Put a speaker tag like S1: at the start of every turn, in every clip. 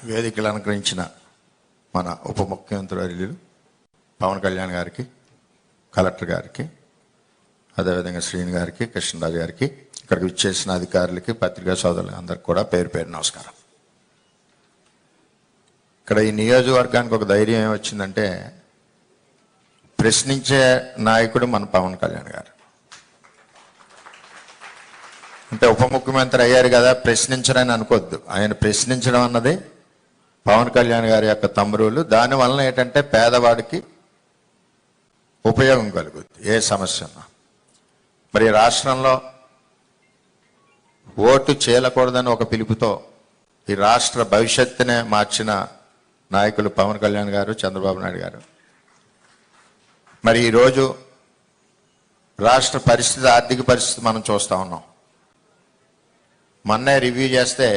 S1: వేదికలు అలంకరించిన మన ఉప ముఖ్యమంత్రి వర్యులు పవన్ కళ్యాణ్ గారికి, కలెక్టర్ గారికి, అదేవిధంగా శ్రీని గారికి, కృష్ణరాజు గారికి, ఇక్కడికి విచ్చేసిన అధికారులకి, పత్రికా సోదరులకి అందరికి కూడా పేరు పేరు నమస్కారం. ఇక్కడ ఈ నియోజకవర్గానికి ఒక ధైర్యం ఏమొచ్చిందంటే, ప్రశ్నించే నాయకుడు మన పవన్ కళ్యాణ్ గారు. అంటే ఉప ముఖ్యమంత్రి అయ్యారు కదా, ప్రశ్నించరని అనుకోవద్దు. ఆయన ప్రశ్నించడం అన్నది పవన్ కళ్యాణ్ గారి యొక్క తమ్మురులు. దానివలన ఏంటంటే పేదవాడికి ఉపయోగం కలుగుద్ది ఏ సమస్య ఉన్నా. మరి రాష్ట్రంలో ఓటు చేయకూడదని ఒక పిలుపుతో ఈ రాష్ట్ర భవిష్యత్తునే మార్చిన నాయకులు పవన్ కళ్యాణ్ గారు, చంద్రబాబు నాయుడు గారు. మరి ఈరోజు రాష్ట్ర పరిస్థితి, ఆర్థిక పరిస్థితి మనం చూస్తూ ఉన్నాం. మొన్నే రివ్యూ చేస్తే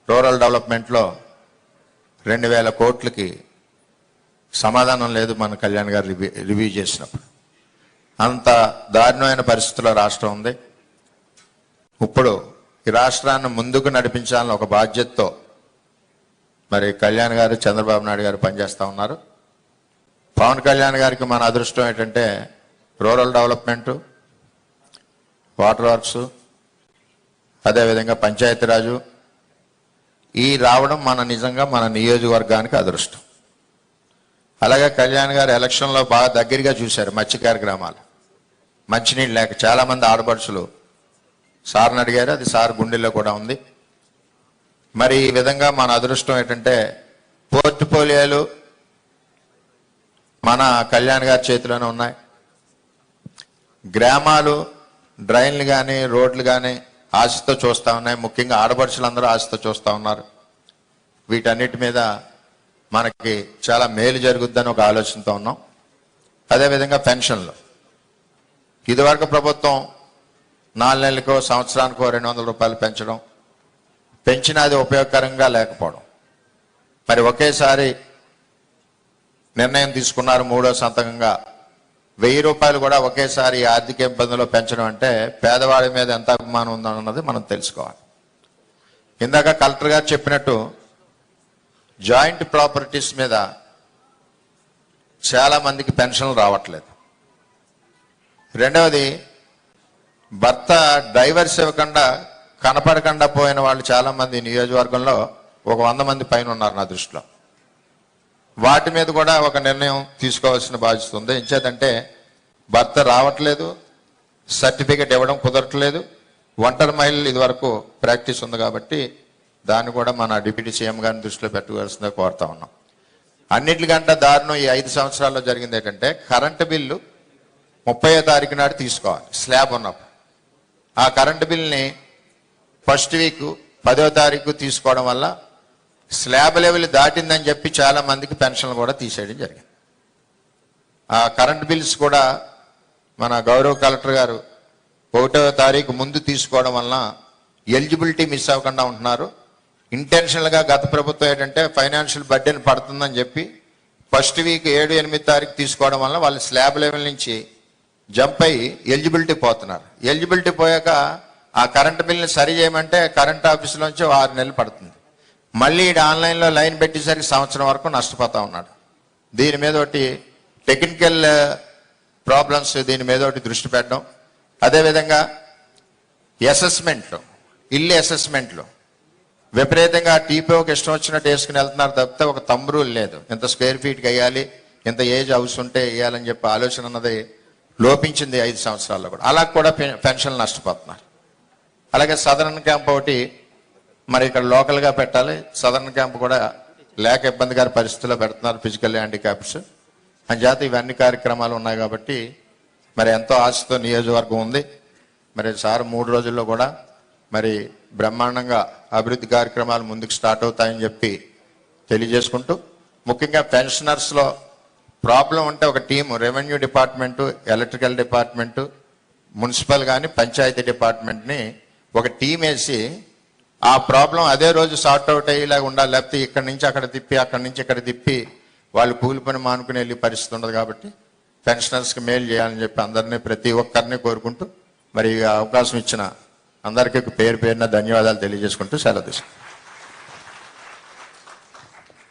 S1: రూరల్ డెవలప్మెంట్లో 2000 కోట్లకి సమాధానం లేదు మన కళ్యాణ్ గారు రివ్యూ చేసినప్పుడు. అంత దారుణమైన పరిస్థితుల్లో రాష్ట్రం ఉంది. ఇప్పుడు ఈ రాష్ట్రాన్ని ముందుకు నడిపించాలని ఒక బాధ్యతతో మరి కళ్యాణ్ గారు, చంద్రబాబు నాయుడు గారు పనిచేస్తూ ఉన్నారు. పవన్ కళ్యాణ్ గారికి మన అదృష్టం ఏంటంటే రూరల్ డెవలప్మెంటు, వాటర్ వర్క్స్, అదేవిధంగా పంచాయతీరాజు ఈ రావడం నిజంగా మన నియోజకవర్గానికి అదృష్టం. అలాగే కళ్యాణ్ గారు ఎలక్షన్లో బాగా దగ్గరగా చూశారు మత్స్యకార గ్రామాలు. మంచినీళ్ళు లేక చాలామంది ఆడపడుచులు సార్ని అడిగారు, అది సార్ గుండెల్లో కూడా ఉంది. మరి ఈ విధంగా మన అదృష్టం ఏంటంటే పోర్ట్ఫోలియోలు మన కళ్యాణ్ గారి చేతిలోనే ఉన్నాయి. గ్రామాలు డ్రైన్లు కానీ, రోడ్లు కానీ ఆశతో చూస్తూ ఉన్నాయి. ముఖ్యంగా ఆడపడుచులందరూ ఆశతో చూస్తూ ఉన్నారు. వీటన్నిటి మీద మనకి చాలా మేలు జరుగుద్దని ఒక ఆలోచనతో ఉన్నాం. అదేవిధంగా పెన్షన్లు ఇదివరకు ప్రభుత్వం 4 నెలలకో సంవత్సరానికో 200 రూపాయలు పెంచినా అది ఉపయోగకరంగా లేకపోవడం. మరి ఒకేసారి నిర్ణయం తీసుకున్నారు, 3వ సంతకంగా 1000 రూపాయలు కూడా ఒకేసారి ఆర్థిక ఇబ్బందుల్లో పెంచడం అంటే పేదవాడి మీద ఎంత అభిమానం ఉందన్నది మనం తెలుసుకోవాలి. ఇందాక కలెక్టర్ గారు చెప్పినట్టు జాయింట్ ప్రాపర్టీస్ మీద చాలా మందికి పెన్షన్లు రావట్లేదు. రెండవది, భర్త డైవర్స్ ఇవ్వకుండా కనపడకుండా పోయిన వాళ్ళు చాలామంది నియోజకవర్గంలో ఒక 100 మంది పైన ఉన్నారు నా దృష్టిలో. వాటి మీద కూడా ఒక నిర్ణయం తీసుకోవాల్సిన బాధ్యత ఉంది. ఎంచేతంటే భర్త రావట్లేదు, సర్టిఫికెట్ ఇవ్వడం కుదరట్లేదు, ఒంటరి మహిళలు ఇదివరకు ప్రాక్టీస్ ఉంది కాబట్టి దాన్ని కూడా మన డిప్యూటీ సీఎం గారిని దృష్టిలో పెట్టుకోవాల్సిందిగా కోరుతా ఉన్నాం. అన్నిటికంటే దారుణం ఈ 5 సంవత్సరాల్లో జరిగింది ఏంటంటే కరెంటు బిల్లు 30వ తారీఖు నాడు తీసుకోవాలి స్లాబ్ ఉన్నప్పుడు. ఆ కరెంటు బిల్ని ఫస్ట్ వీక్ 10వ తారీఖు తీసుకోవడం వల్ల స్లాబ్ లెవెల్ దాటిందని చెప్పి చాలా మందికి పెన్షన్లు కూడా తీసేయడం జరిగింది. ఆ కరెంట్ బిల్స్ కూడా మన గౌరవ కలెక్టర్ గారు 1వ తారీఖు ముందు తీసుకోవడం వలన ఎలిజిబిలిటీ మిస్ అవ్వకుండా ఉంటున్నారు. ఇంటెన్షనల్గా గత ప్రభుత్వం ఏంటంటే ఫైనాన్షియల్ బర్డెన్ పడుతుందని చెప్పి ఫస్ట్ వీక్ 7, 8 తారీఖు తీసుకోవడం వల్ల వాళ్ళు స్లాబ్ లెవెల్ నుంచి జంప్ అయ్యి ఎలిజిబిలిటీ పోతున్నారు. ఎలిజిబిలిటీ పోయాక ఆ కరెంట్ బిల్ని సరి చేయమంటే కరెంట్ ఆఫీసులోంచి 6 నెలలు పడుతుంది. మళ్ళీ ఆన్లైన్లో లైన్ పెట్టేసరికి సంవత్సరం వరకు నష్టపోతూ ఉన్నాడు. దీని మీద ఒకటి టెక్నికల్ ప్రాబ్లమ్స్, దీని మీద ఒకటి దృష్టి పెట్టడం. అదేవిధంగా అసెస్మెంట్లు, ఇల్లు అసెస్మెంట్లు విపరీతంగా టీపీఓకి ఇష్టం వచ్చినట్టు వేసుకుని వెళ్తున్నారు తప్పితే ఒక తంబ్ రూల్ లేదు. ఇంత స్క్వేర్ ఫీట్కి వేయాలి, ఇంత ఏజ్ హౌస్ ఉంటే వేయాలని చెప్పి ఆలోచన అన్నది లోపించింది 5 సంవత్సరాల్లో కూడా. అలా కూడా పెన్షన్లు నష్టపోతున్నారు. అలాగే సదరన్ క్యాంప్ ఒకటి మరి ఇక్కడ లోకల్గా పెట్టాలి, సదరన్ క్యాంప్ కూడా లేక ఇబ్బందికర పరిస్థితుల్లో పెడుతున్నారు ఫిజికల్ హ్యాండిక్యాప్స్ అని చేత ఇవన్నీ కార్యక్రమాలు ఉన్నాయి కాబట్టి మరి ఎంతో ఆశతో నియోజకవర్గం ఉంది. మరి సార్ 3 రోజుల్లో కూడా మరి బ్రహ్మాండంగా అభివృద్ధి కార్యక్రమాలు ముందుకు స్టార్ట్ అవుతాయని చెప్పి తెలియజేసుకుంటూ, ముఖ్యంగా పెన్షనర్స్లో ప్రాబ్లం ఉంటే ఒక team, revenue department, electrical department, municipal కానీ పంచాయతీ డిపార్ట్మెంట్ని ఒక టీం వేసి ఆ ప్రాబ్లం అదే రోజు సార్ట్ అవుట్ అయ్యేలాగా ఉండాలి. లేకపోతే ఇక్కడి నుంచి అక్కడ తిప్పి, అక్కడి నుంచి ఇక్కడ తిప్పి వాళ్ళు కూలి పని మానుకుని వెళ్ళే పరిస్థితి ఉండదు. కాబట్టి పెన్షనర్స్కి మేలు చేయాలని చెప్పి అందరినీ, ప్రతి ఒక్కరిని కోరుకుంటూ మరి అవకాశం ఇచ్చిన అందరికీ పేరు పేరున ధన్యవాదాలు తెలియజేసుకుంటూ సెలవు తీసుకుంటాం.